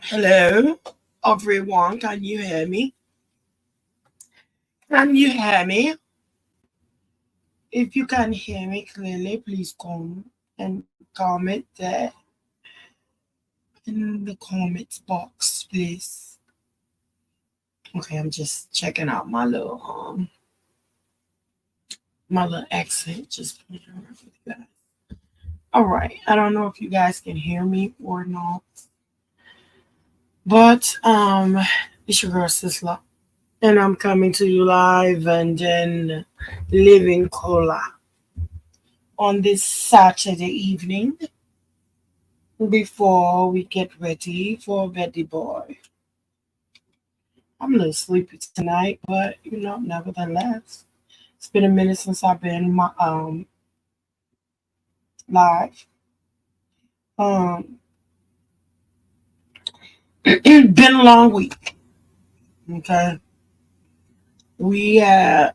Hello, everyone. Can you hear me? Can you hear me? If you can hear me clearly, please come and comment there in the comments box, please. Okay, I'm just checking out my little accent. Just playing around with you guys. All right. I don't know if you guys can hear me or not, but it's your girl Sisla, and I'm coming to you live and in living color on this Saturday evening before we get ready for Betty Boy. I'm a little sleepy tonight, but nevertheless, it's been a minute since I've been live. Um, been a long week. Okay, we had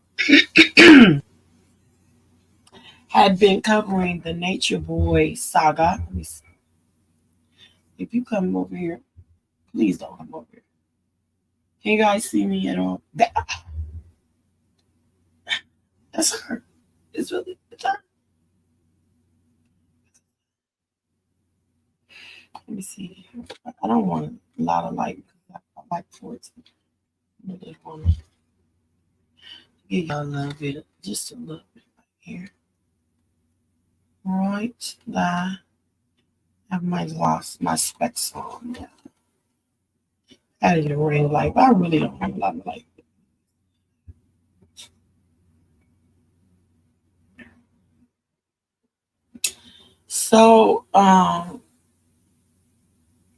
been covering the Nature Boy saga. Let me see. If you come over here, please don't come over here. Can you guys see me at all? That's her. It's really the time. Let me see. I don't want a lot of light because I like for it to. I just want to give y'all a little bit, just a little bit right here. Right there. I might lost my specs on. Yeah. I didn't ring light, but I really don't have a lot of light. So,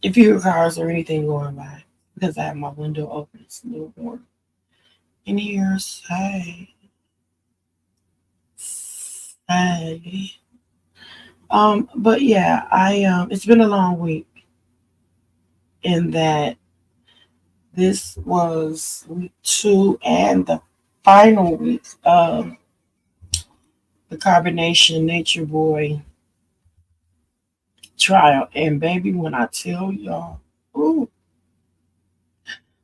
if you hear cars or anything going by, because I have my window open, it's a little warm in here. Say. But yeah, it's been a long week in that this was week two and the final week of the Carbonation Nature Boy trial. And baby, when I tell y'all, ooh,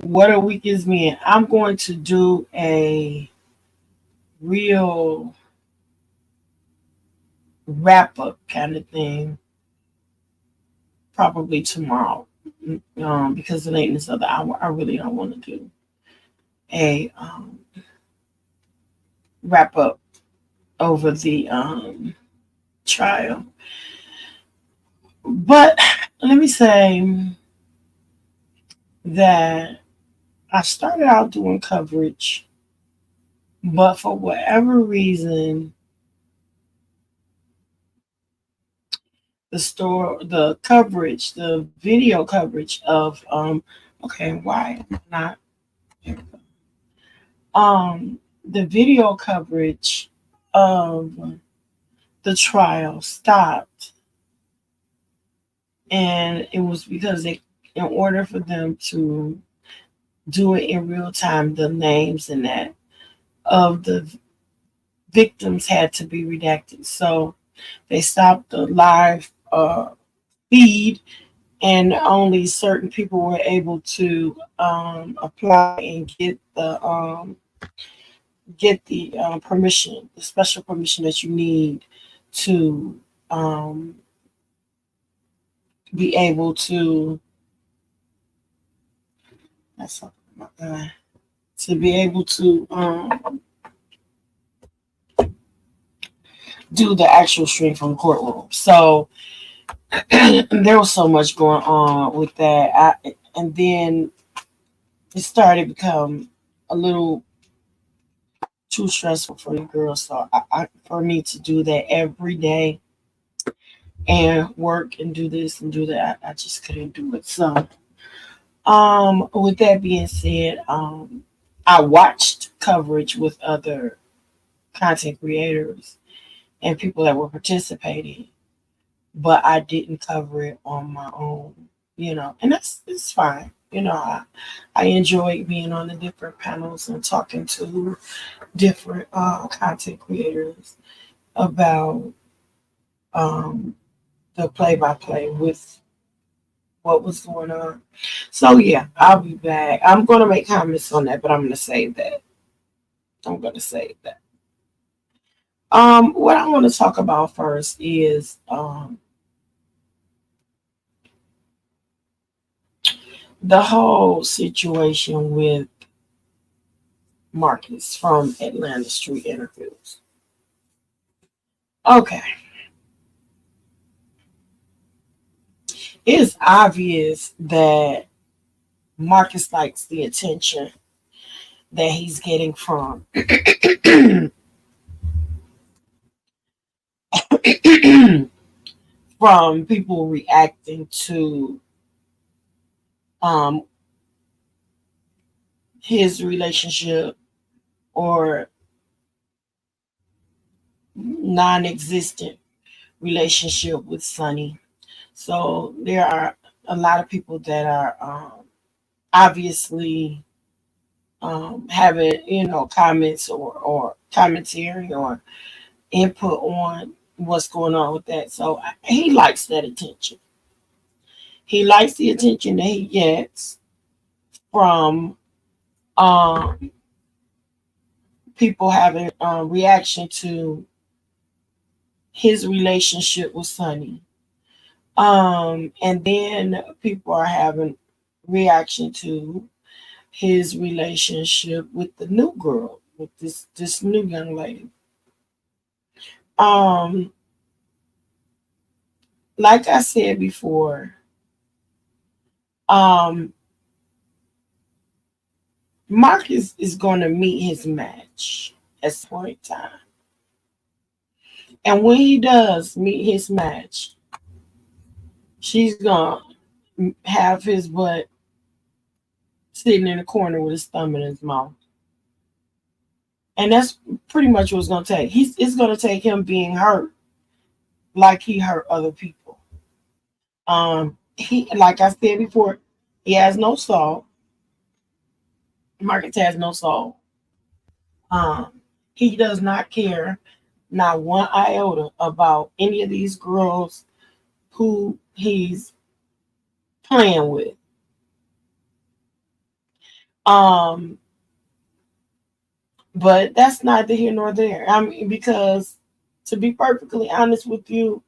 what a week is me. I'm going to do a real wrap up kind of thing probably tomorrow. Because the lateness of the hour, I really don't want to do a wrap up over the trial. But let me say that I started out doing coverage, but for whatever reason, the coverage, the video coverage of okay, why am I not? Here we go. The video coverage of the trial stopped, and it was because in order for them to do it in real time, the names and that of the victims had to be redacted. So they stopped the live feed, and only certain people were able to apply and get the permission, the special permission that you need to um, be able to. That's something. My God, to be able to do the actual stream from the courtroom. So there was so much going on with that. And then it started to become a little too stressful for the girls. So for me to do that every day and work and do this and do that, I just couldn't do it. So with that being said, I watched coverage with other content creators and people that were participating, but I didn't cover it on my own, and that's it's fine. I enjoy being on the different panels and talking to different content creators about um, the play by play with what was going on. So yeah, I'll be back. I'm gonna make comments on that, but I'm gonna save that. I'm gonna save that. What I want to talk about first is the whole situation with Marcus from Atlanta Street Interviews. Okay, it's obvious that Marcus likes the attention that he's getting from from people reacting to um his relationship or non-existent relationship with Sonny. So there are a lot of people that are obviously having comments or commentary or input on what's going on with that. So he likes that attention. He likes the attention that he gets from um, people having reaction to his relationship with Sonny. And then people are having reaction to his relationship with the new girl, with this new young lady. Um, like I said before, um, Marcus is going to meet his match at some point in time. And when he does meet his match, she's going to have his butt sitting in the corner with his thumb in his mouth. And that's pretty much what it's going to take. It's going to take him being hurt like he hurt other people. He, like I said before, he has no soul. Marcus has no soul. He does not care, not one iota, about any of these girls who he's playing with. Um, but that's neither here nor there. I mean, because to be perfectly honest with you,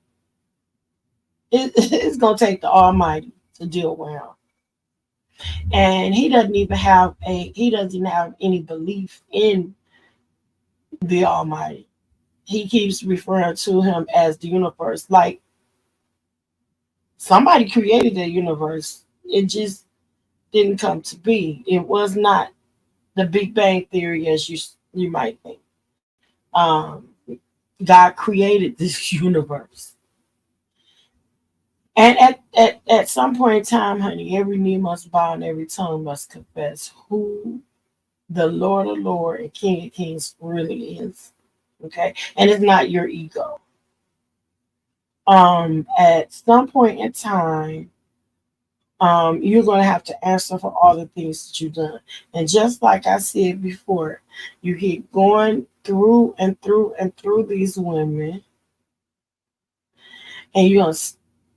it's gonna take the Almighty to deal with him. And he doesn't have any belief in the Almighty. He keeps referring to him as the universe. Like somebody created the universe. It just didn't come to be. It was not the Big Bang Theory as you might think. Um, God created this universe. And at some point in time, honey, every knee must bow and every tongue must confess who the Lord of Lords and King of Kings really is. Okay? And it's not your ego. At some point in time, you're going to have to answer for all the things that you've done. And just like I said before, you keep going through and through and through these women, and you're going to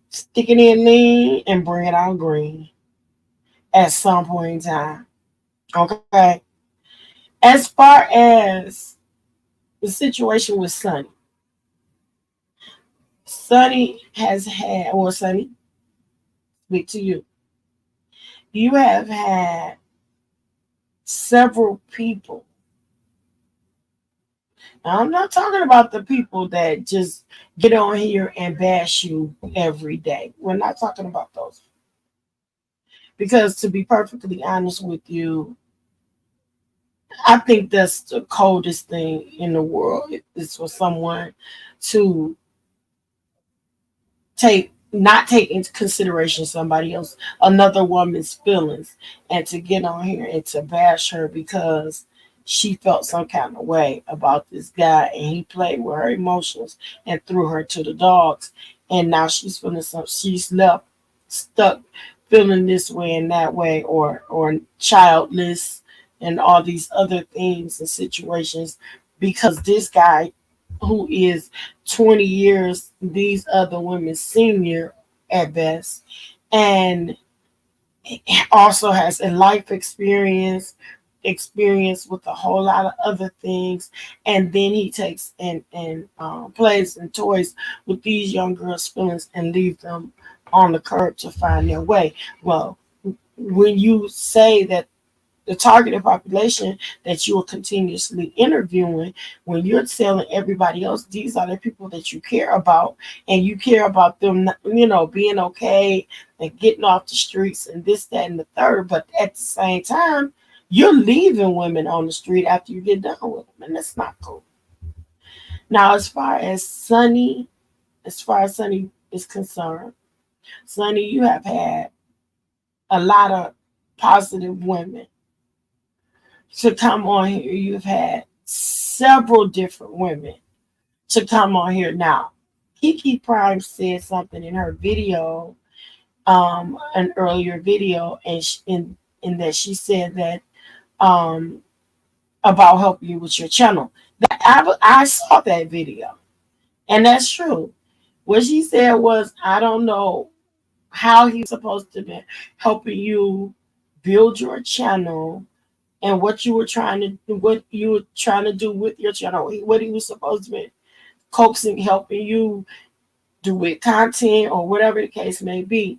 stick it in lean and bring it out green at some point in time. Okay? As far as the situation with Sonny, Sonny has had, well, Sonny, speak to you. You have had several people. Now, I'm not talking about the people that just get on here and bash you every day. We're not talking about those. Because to be perfectly honest with you, I think that's the coldest thing in the world is for someone to not take into consideration somebody else, another woman's feelings, and to get on here and to bash her because she felt some kind of way about this guy and he played with her emotions and threw her to the dogs. And now she's left stuck feeling this way and that way, or childless and all these other things and situations because this guy who is 20 years these other women's senior at best and also has a life experience with a whole lot of other things, and then he takes and plays and toys with these young girls' feelings and leave them on the curb to find their way. Well, when you say that the targeted population that you are continuously interviewing, when you're telling everybody else these are the people that you care about, and you care about them, being okay and getting off the streets and this, that, and the third, but at the same time, you're leaving women on the street after you get done with them, and that's not cool. Now, as far as Sunny is concerned, Sunny, you have had a lot of positive women to come on here. You've had several different women to come on here. Now, Kiki Prime said something in her video, an earlier video, and in that she said that um, about helping you with your channel. That I saw that video, and that's true. What she said was, I don't know how he's supposed to be helping you build your channel and what you were trying to do with your channel, what he was supposed to be coaxing, helping you do with content or whatever the case may be.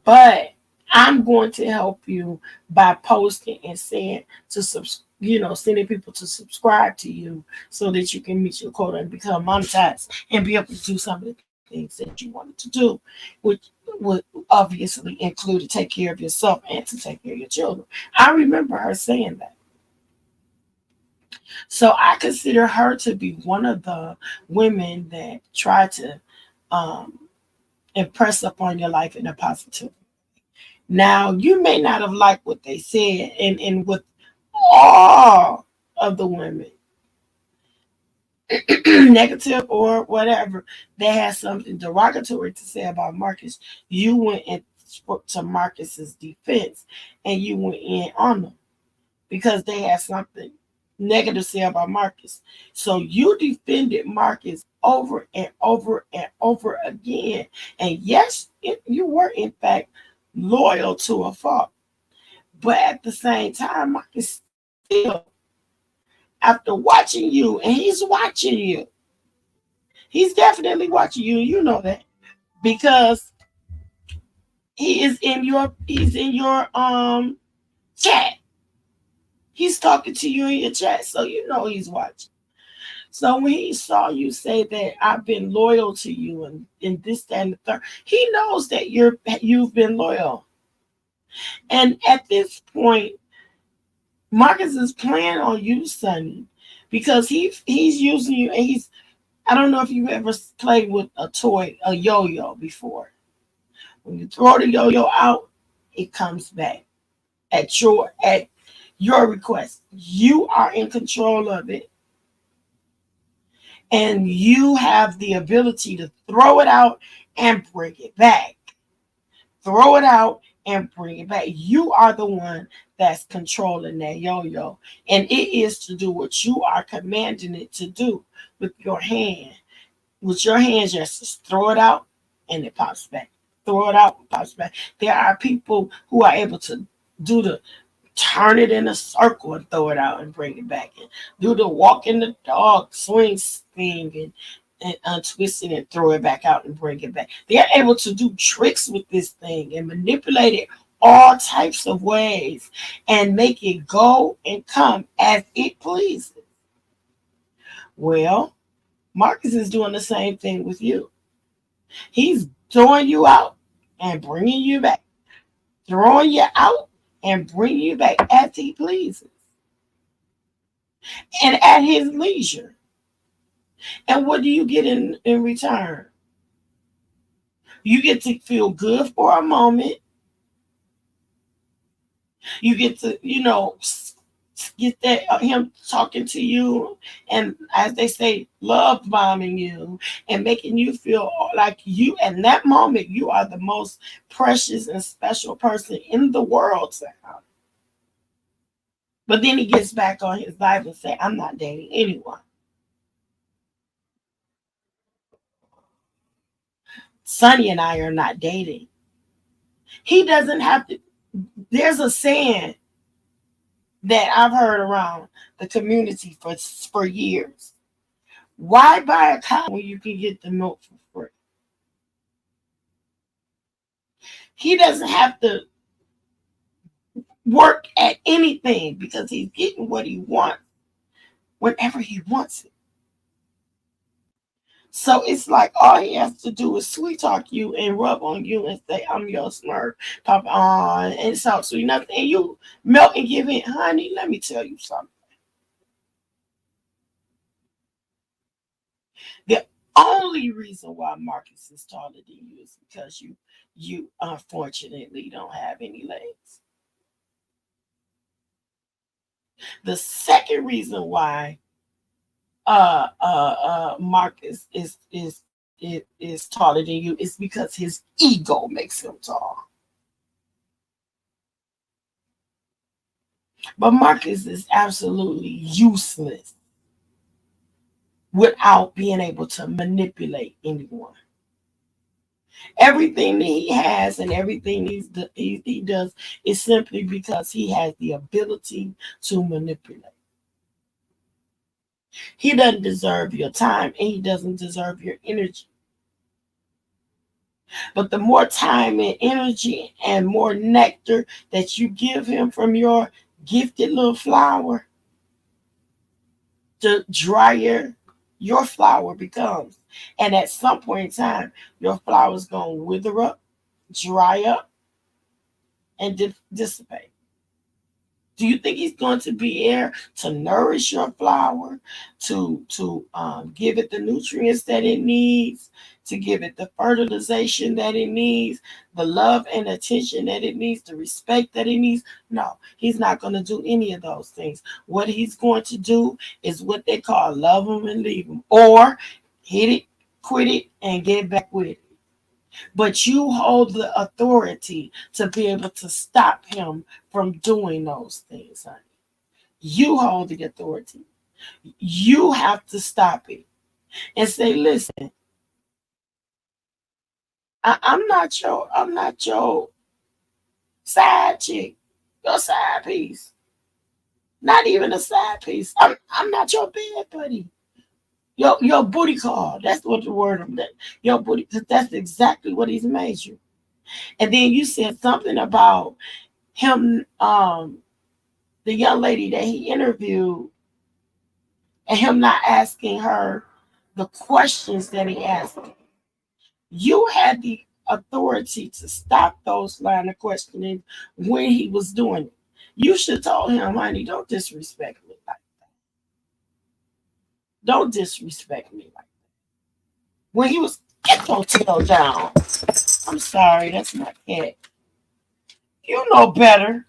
But I'm going to help you by posting and saying sending people to subscribe to you so that you can meet your quota and become monetized and be able to do some of the things that you wanted to do, which would obviously include to take care of yourself and to take care of your children. I remember her saying that. So I consider her to be one of the women that try to um, impress upon your life in a positive. Now, you may not have liked what they said, and with all of the women, negative or whatever, they had something derogatory to say about Marcus. You went and spoke to Marcus's defense, and you went in on them because they had something negative to say about Marcus. So you defended Marcus over and over and over again. And yes, you were in fact loyal to a fault. But at the same time, Marcus still, after watching you, and he's watching you, he's definitely watching you, you know that, because he's in your chat. He's talking to you in your chat, so you know he's watching. So when he saw you say that I've been loyal to you and this, that, and the third, he knows that you've been loyal. And at this point, Marcus is playing on you, Sonny, because he's using you, and he's, I don't know if you've ever played with a toy, a yo-yo before. When you throw the yo-yo out, it comes back at your request. You are in control of it, and you have the ability to throw it out and bring it back. Throw it out and bring it back. You are the one that's controlling that yo-yo, and it is to do what you are commanding it to do with your hand. With your hands, just throw it out and it pops back. Throw it out and pops back. There are people who are able to do the turn it in a circle and throw it out and bring it back in. Do the walk in the dog swing thing and untwist it and throw it back out and bring it back. They're able to do tricks with this thing and manipulate it all types of ways and make it go and come as it pleases. Well, Marcus is doing the same thing with you. He's throwing you out and bringing you back, throwing you out and bringing you back as he pleases and at his leisure. And what do you get in return? You get to feel good for a moment. You get to, get that him talking to you, and as they say, love bombing you and making you feel like you, in that moment, you are the most precious and special person in the world to him. But then he gets back on his life and say, I'm not dating anyone. Sonny and I are not dating. He doesn't have to. There's a saying that I've heard around the community for years. Why buy a cow when you can get the milk for free? He doesn't have to work at anything because he's getting what he wants whenever he wants it. So it's like all he has to do is sweet talk you and rub on you and say, I'm your smurf, pop on, and so sweet nothing. And you melt and give in, honey, let me tell you something. The only reason why Marcus is taller than you is because you unfortunately don't have any legs. The second reason why Marcus is taller than you is because his ego makes him tall. But Marcus is absolutely useless without being able to manipulate anyone. Everything that he has and everything he does is simply because he has the ability to manipulate. He doesn't deserve your time and he doesn't deserve your energy. But the more time and energy and more nectar that you give him from your gifted little flower, the drier your flower becomes. And at some point in time, your flower is going to wither up, dry up, and dissipate. Do you think he's going to be here to nourish your flower, to give it the nutrients that it needs, to give it the fertilization that it needs, the love and attention that it needs, the respect that it needs? No, he's not going to do any of those things. What he's going to do is what they call love him and leave him, or hit it, quit it, and get back with it. But you hold the authority to be able to stop him from doing those things, honey. You hold the authority. You have to stop it and say, listen, I'm not your side chick, your side piece. Not even a side piece. I'm not your bed buddy. Your booty call. That's what the word of that. Your booty. That's exactly what he's made you. And then you said something about him, the young lady that he interviewed, and him not asking her the questions that he asked. You had the authority to stop those line of questioning when he was doing it. You should have told him, honey, don't disrespect me like that. Don't disrespect me like that. When he was, get your tail down. I'm sorry, that's my cat. You know better.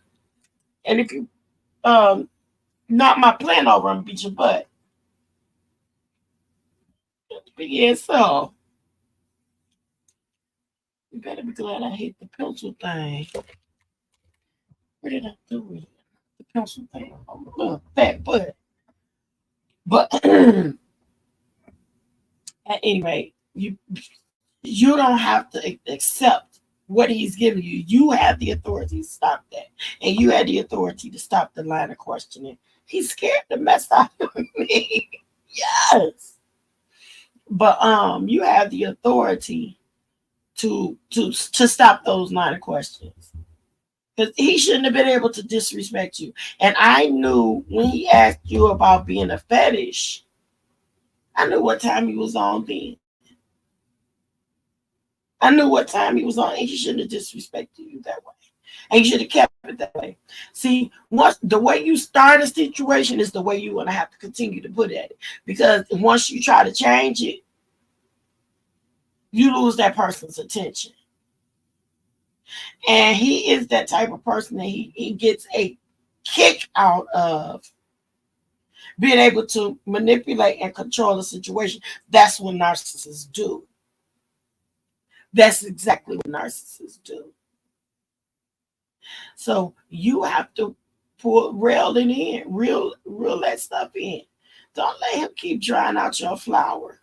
And if you knock my plan over and beat your butt. But yeah, so you better be glad I hit the pencil thing. Where did I do it? The pencil thing. Oh, my little fat butt. But at any rate, you don't have to accept what he's giving you. You have the authority to stop that. And you had the authority to stop the line of questioning. He's scared to mess up with me. Yes. But you have the authority to stop those line of questions. Because he shouldn't have been able to disrespect you. And I knew when he asked you about being a fetish, I knew what time he was on then. I knew what time he was on, and he shouldn't have disrespected you that way. And you should have kept it that way. See, once the way you start a situation is the way you're going to have to continue to put at it. Because once you try to change it, you lose that person's attention. And he is that type of person that he gets a kick out of being able to manipulate and control the situation. That's what narcissists do. That's exactly what narcissists do. So you have to reel it in, reel that stuff in. Don't let him keep drying out your flower.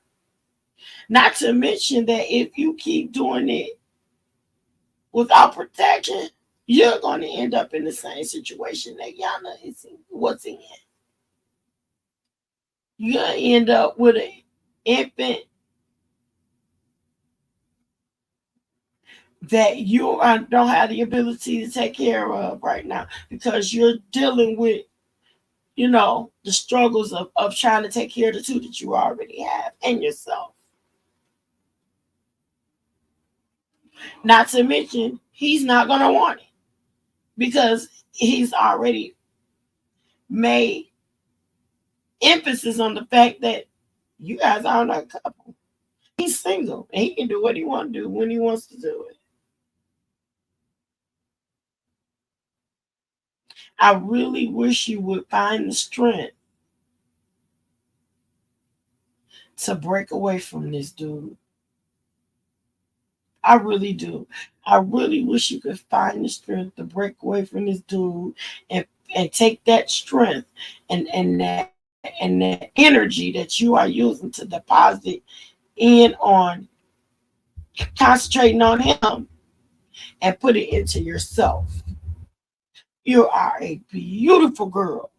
Not to mention that if you keep doing it without protection, you're going to end up in the same situation that Yana was in. You're going to end up with an infant that you don't have the ability to take care of right now because you're dealing with, the struggles of trying to take care of the two that you already have and yourself. Not to mention, he's not going to want it because he's already made emphasis on the fact that you guys are not a couple. He's single and he can do what he wants to do when he wants to do it. I really wish you would find the strength to break away from this dude. I really do. I really wish you could find the strength to break away from this dude and take that strength and that energy that you are using to deposit in on concentrating on him and put it into yourself. You are a beautiful girl.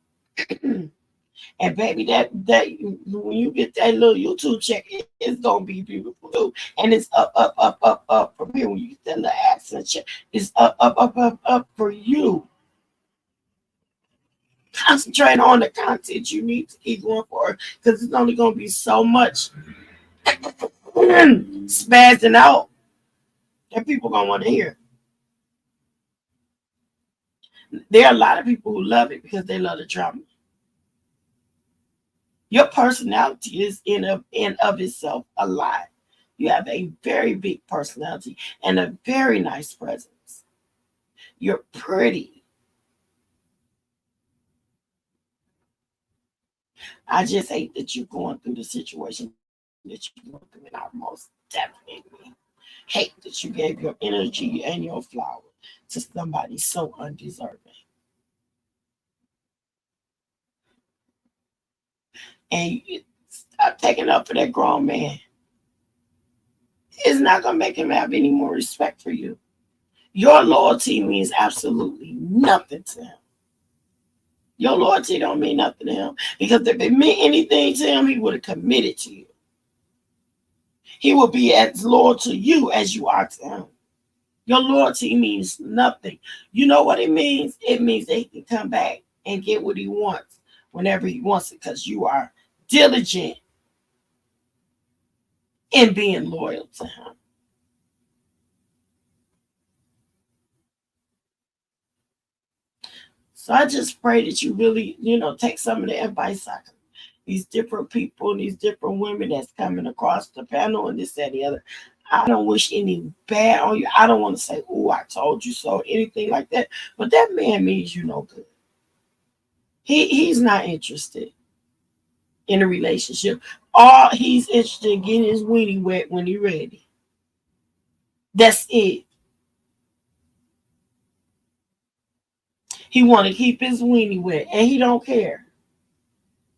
And baby, that when you get that little YouTube check, it's gonna be beautiful too. And it's up from here. When you get that little accent check, it's up for you. Concentrate on the content you need to keep going for, because it's only gonna be so much spazzing out that people gonna want to hear. There are a lot of people who love it because they love the drama. Your personality is in of itself a lot. You have a very big personality and a very nice presence. You're pretty. I just hate that you're going through the situation that you're going through, and I most definitely hate that you gave your energy and your flower to somebody so undeserving. And you stop taking up for that grown man. It's not gonna make him have any more respect for you. Your loyalty means absolutely nothing to him. Your loyalty don't mean nothing to him because if it meant anything to him, he would have committed to you. He will be as loyal to you as you are to him. Your loyalty means nothing. You know what it means? It means that he can come back and get what he wants whenever he wants it because you are diligent in being loyal to him. So I just pray that you really, take some of the advice I can. These different people and these different women that's coming across the panel and this, that, and the other. I don't wish any bad on you. I don't want to say, oh, I told you so, anything like that. But that man means you no good. He's not interested in a relationship. All he's interested in getting his weenie wet when he's ready. That's it. He want to keep his weenie wet and he don't care.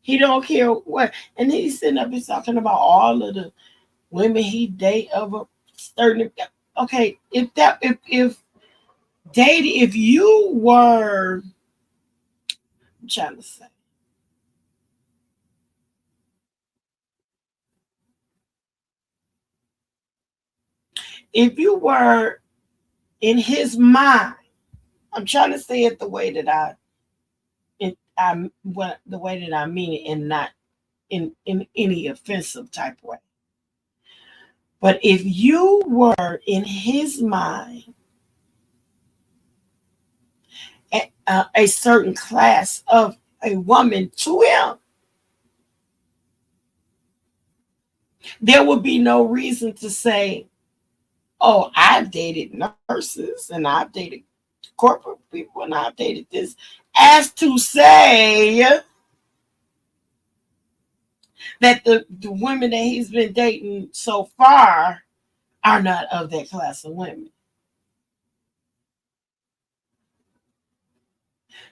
He don't care what. And he's sitting up and talking about all of the women he date of a certain. Okay, if dating, if you were, I'm trying to say, if you were in his mind, I'm trying to say it the way that the way that I mean it, and not in any offensive type way. But if you were in his mind a certain class of a woman to him, there would be no reason to say, oh, I've dated nurses and I've dated corporate people and I've dated this, as to say that the women that he's been dating so far are not of that class of women.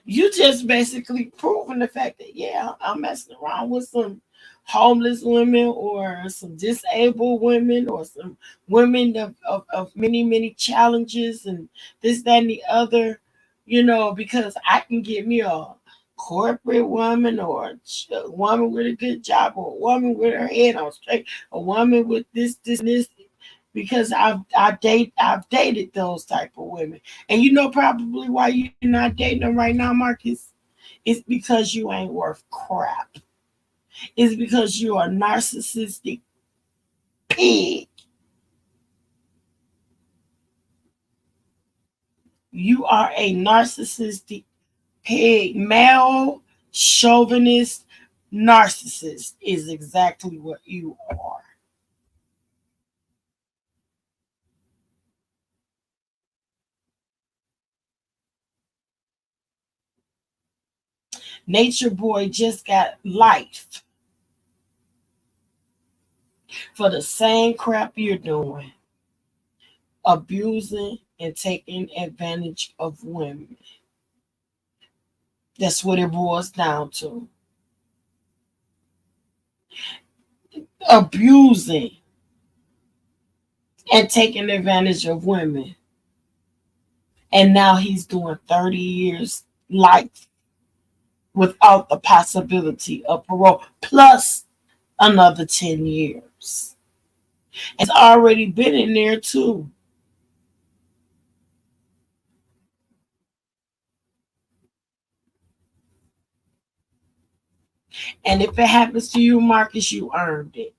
You just basically proving the fact that yeah, I'm messing around with some homeless women or some disabled women or some women of many, many challenges and this, that, and the other, because I can get me a corporate woman or a woman with a good job or a woman with her head on straight, a woman with this, and this. Because I've dated those type of women, and probably why you're not dating them right now, Marcus. It's because you ain't worth crap. It's because you're a narcissistic pig. You are a narcissistic pig. Male chauvinist narcissist is exactly what you are. Nature Boy just got life for the same crap you're doing, abusing and taking advantage of women. That's what it boils down to. Abusing and taking advantage of women. And now he's doing 30 years life without the possibility of parole, plus another 10 years. It's already been in there too. And if it happens to you, Marcus, you earned it.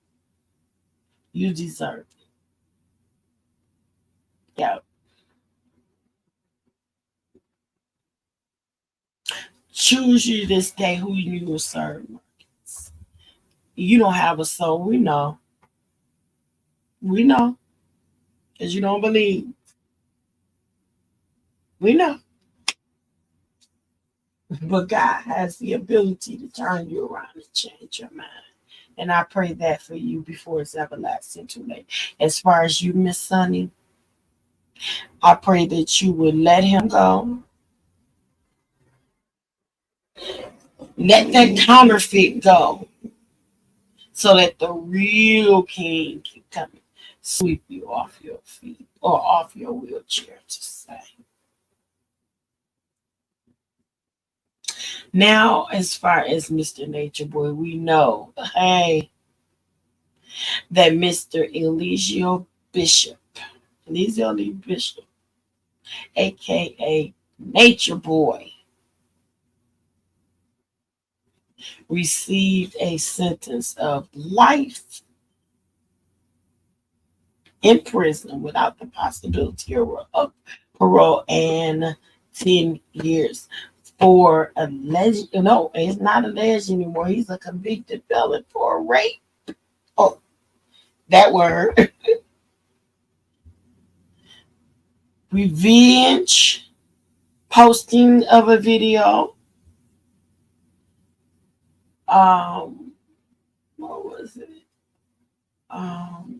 You deserve it. Yeah. Choose you this day who you will serve, Marcus. You don't have a soul. We know. We know. Because you don't believe. We know. But God has the ability to turn you around and change your mind. And I pray that for you before it's everlasting too late. As far as you, Miss Sunny, I pray that you would let him go. Let that counterfeit go so that the real king can come and sweep you off your feet or off your wheelchair to say. Now, as far as Mr. Nature Boy, we know, hey, that Mr. Eliseo Bishop, aka Nature Boy, received a sentence of life in prison without the possibility of parole and 10 years for alleged, no, it's not alleged anymore. He's a convicted felon for rape. Oh, that word. Revenge posting of a video. Um, what was it? Um,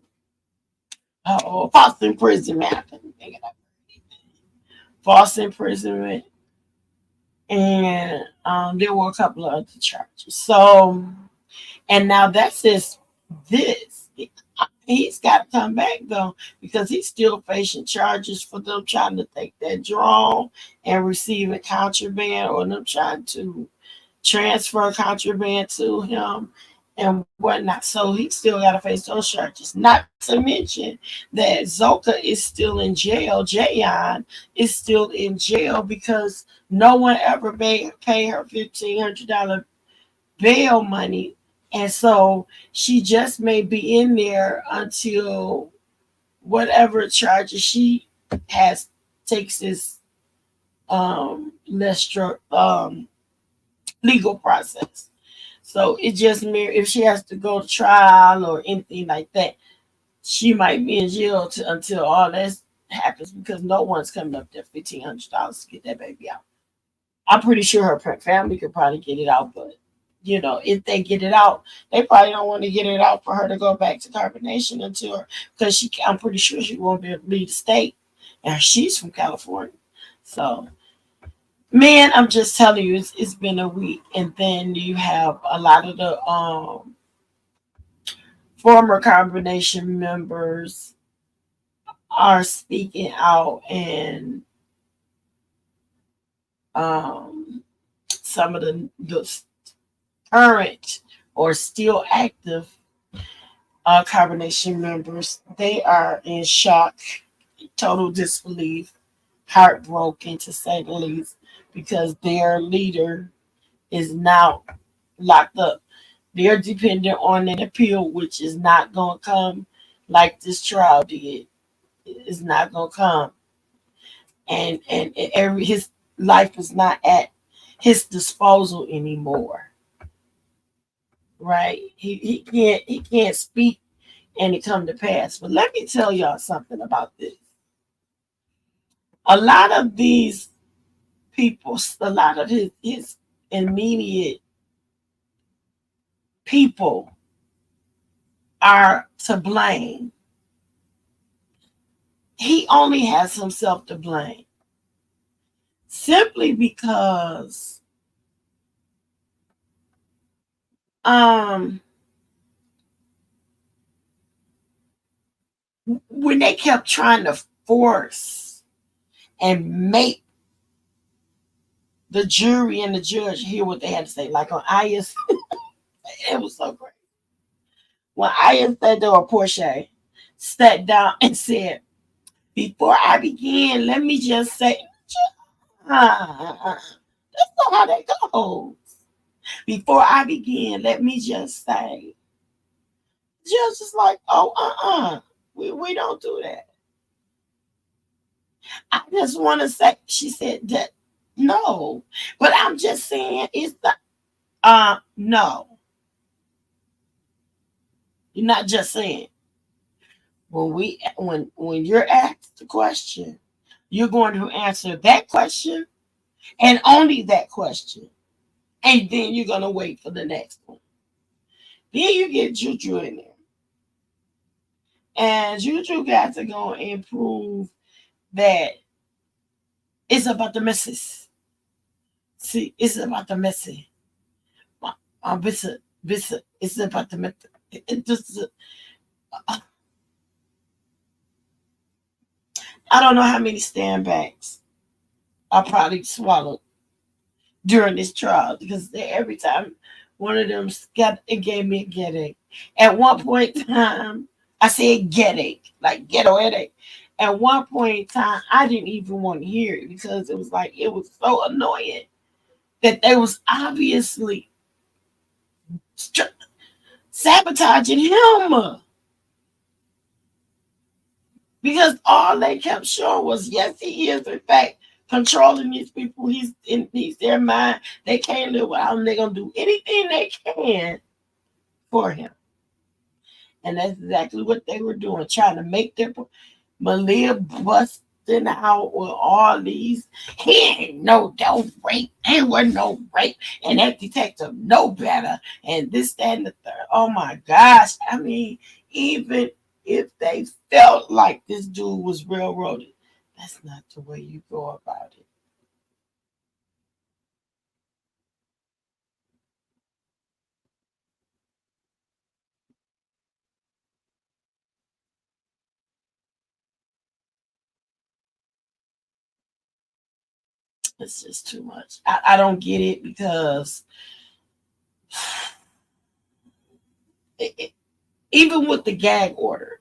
false imprisonment. I couldn't think of that. False imprisonment, and there were a couple of other charges. So, and now that's just this. He's got to come back though, because he's still facing charges for them trying to take that drone and receiving contraband, or them trying to transfer contraband to him and whatnot. So he still got to face those charges. Not to mention that Zoka is still in jail. Jayon is still in jail because no one ever pay her $1,500 bail money. And so she just may be in there until whatever charges she has takes this less legal process. So it just if she has to go to trial or anything like that, she might be in jail until all that happens, because no one's coming up there $1,500 to get that baby out. I'm pretty sure her family could probably get it out, but if they get it out, they probably don't want to get it out for her to go back to carbonation until her, because I'm pretty sure she won't be able to leave the state, and she's from California. So Man, I'm just telling you, it's been a week, and then you have a lot of the former combination members are speaking out, and um, some of the current or still active combination members, they are in shock, total disbelief, heartbroken to say the least, because their leader is now locked up. They're dependent on an appeal, which is not going to come like this trial did. It's not going to come, and every his life is not at his disposal anymore. Right? He can't speak and it come to pass. But let me tell y'all something about this. A lot of these people, a lot of his immediate people are to blame. He only has himself to blame simply because um when they kept trying to force and make the jury and the judge hear what they had to say, like on Ayers, it was so great. When Ayers said to a Portia sat down and said, "Before I begin, let me just say, that's not how that goes. Before I begin, let me just say, just is like, oh, we don't do that. I just want to say, she said that no, but I'm just saying it's the no, you're not just saying. When you're asked the question, you're going to answer that question and only that question, and then you're gonna wait for the next one. Then you get Juju in there, and Juju got to go and prove that it's about the missus. See, it's about the messy. It's about the method. It just, I don't know how many standbacks I probably swallowed during this trial because every time one of them got it gave me a headache. At one point in time, I said headache, like ghetto headache. At one point in time, I didn't even want to hear it because it was like it was so annoying that they was obviously str- sabotaging him because all they kept showing was yes, he is in fact controlling these people. He's their mind. They can't live without him. They're gonna do anything they can for him. And that's exactly what they were doing, trying to make their Malia busting out with all these. He ain't no rape. Ain't was no rape. And that detective know better. And this, that, and the third. Oh my gosh. I mean, even if they felt like this dude was railroaded, that's not the way you go about it. It's just too much. I don't get it because it, it, even with the gag order,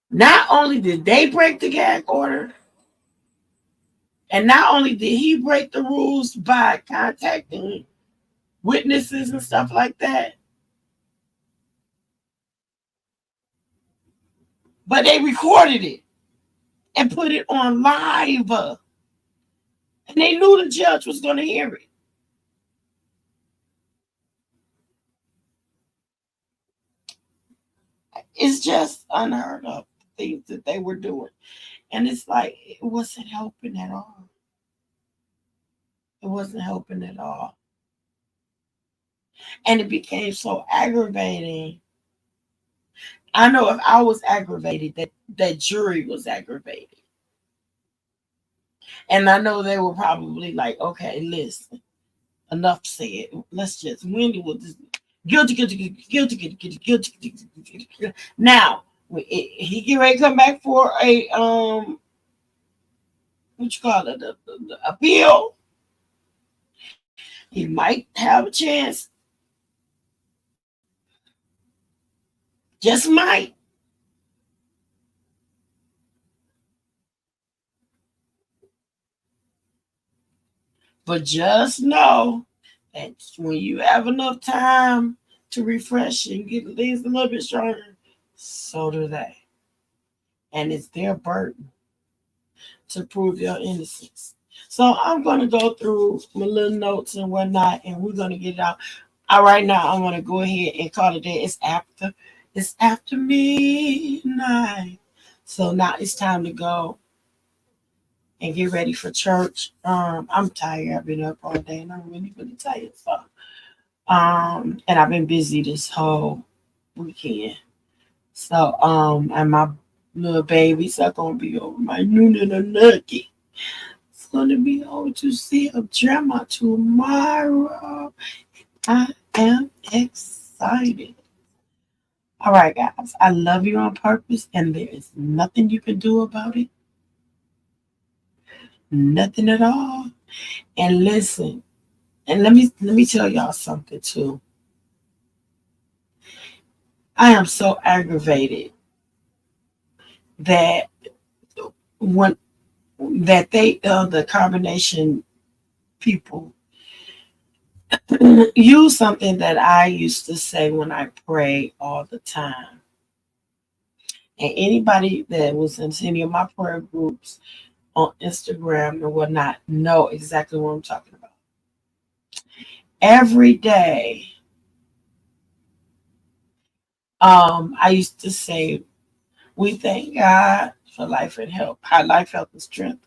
not only did they break the gag order, and not only did he break the rules by contacting witnesses and stuff like that, but they recorded it and put it on live. And they knew the judge was going to hear it. It's just unheard of things that they were doing. And it's like, it wasn't helping at all. It wasn't helping at all. And it became so aggravating I know if I was aggravated, that jury was aggravated. And I know they were probably like, okay, listen, enough said. Let's just Wendy was just guilty, guilty, guilty, guilty, guilty, guilty, guilty, guilty, guilty, guilty. Now he get ready to come back for a what you call it, the appeal. He might have a chance, just might. But just know that when you have enough time to refresh and get things a little bit stronger, so do they. And it's their burden to prove your innocence. So I'm going to go through my little notes and whatnot, and we're going to get it out. All right, now I'm going to go ahead and call it a day. It's after midnight. So now it's time to go and get ready for church. I'm tired. I've been up all day and I'm really, really tired. So and I've been busy this whole weekend. So and my little babies are gonna be over my noon and a nugget. It's gonna be over to see a drama tomorrow. I am excited. All right, guys. I love you on purpose, and there is nothing you can do about it. Nothing at all. And listen, and let me tell y'all something too. I am so aggravated that when that they the carbonation people use something that I used to say when I pray all the time. And anybody that was in any of my prayer groups on Instagram and whatnot know exactly what I'm talking about. Every day, I used to say, we thank God for life and health, our life, health, and strength.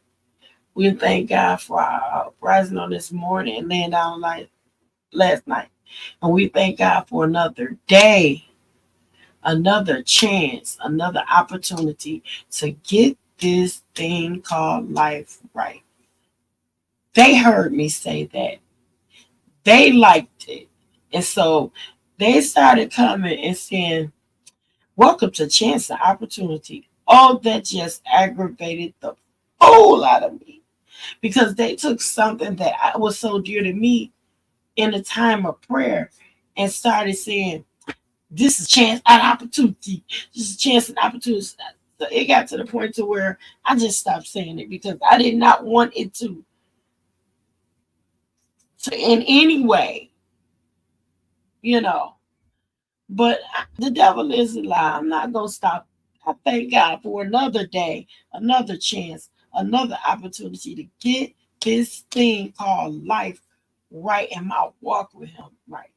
We thank God for our rising on this morning and laying down like last night. And we thank God for another day, another chance, another opportunity to get this thing called life right. They heard me say that. They liked it. And so they started coming and saying, welcome to chance and opportunity. Oh, that just aggravated the fool out of me because they took something that was so dear to me in a time of prayer and started saying, this is chance and opportunity. This is chance and opportunity. So it got to the point to where I just stopped saying it because I did not want it to in any way, you know. But the devil is a lie. I'm not gonna stop. I thank God for another day, another chance, another opportunity to get this thing called life right and my walk with him right.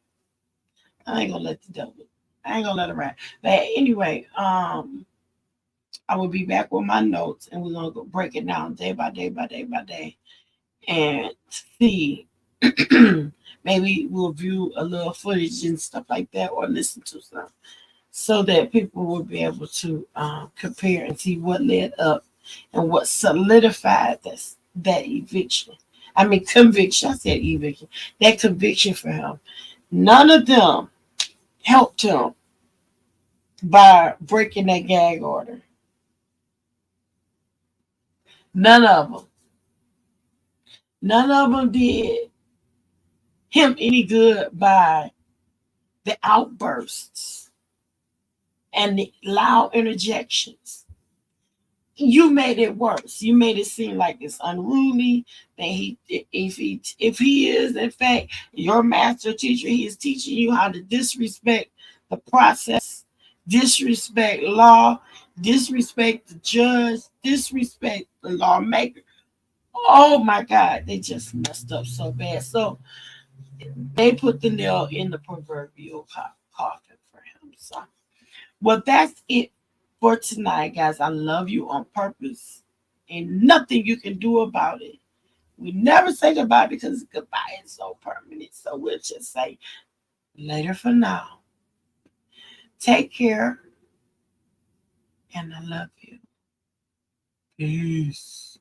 I ain't gonna let the devil. I ain't gonna let him right. But anyway, I will be back with my notes and we're gonna go break it down day by day by day by day and see. Maybe we'll view a little footage and stuff like that or listen to some so that people will be able to compare and see what led up and what solidified that eviction. I mean conviction. I said eviction. That conviction for him. None of them helped him by breaking that gag order. None of them. None of them did him any good by the outbursts and the loud interjections. You made it worse. You made it seem like it's unruly. That if he is in fact your master teacher, he is teaching you how to disrespect the process, disrespect law, disrespect the judge, disrespect the lawmaker. Oh my God, they just messed up so bad. So they put the nail in the proverbial coffin for him. So, well, that's it for tonight, guys. I love you on purpose. Ain't nothing you can do about it. We never say goodbye because goodbye is so permanent. So we'll just say later for now. Take care. and I love you. Peace.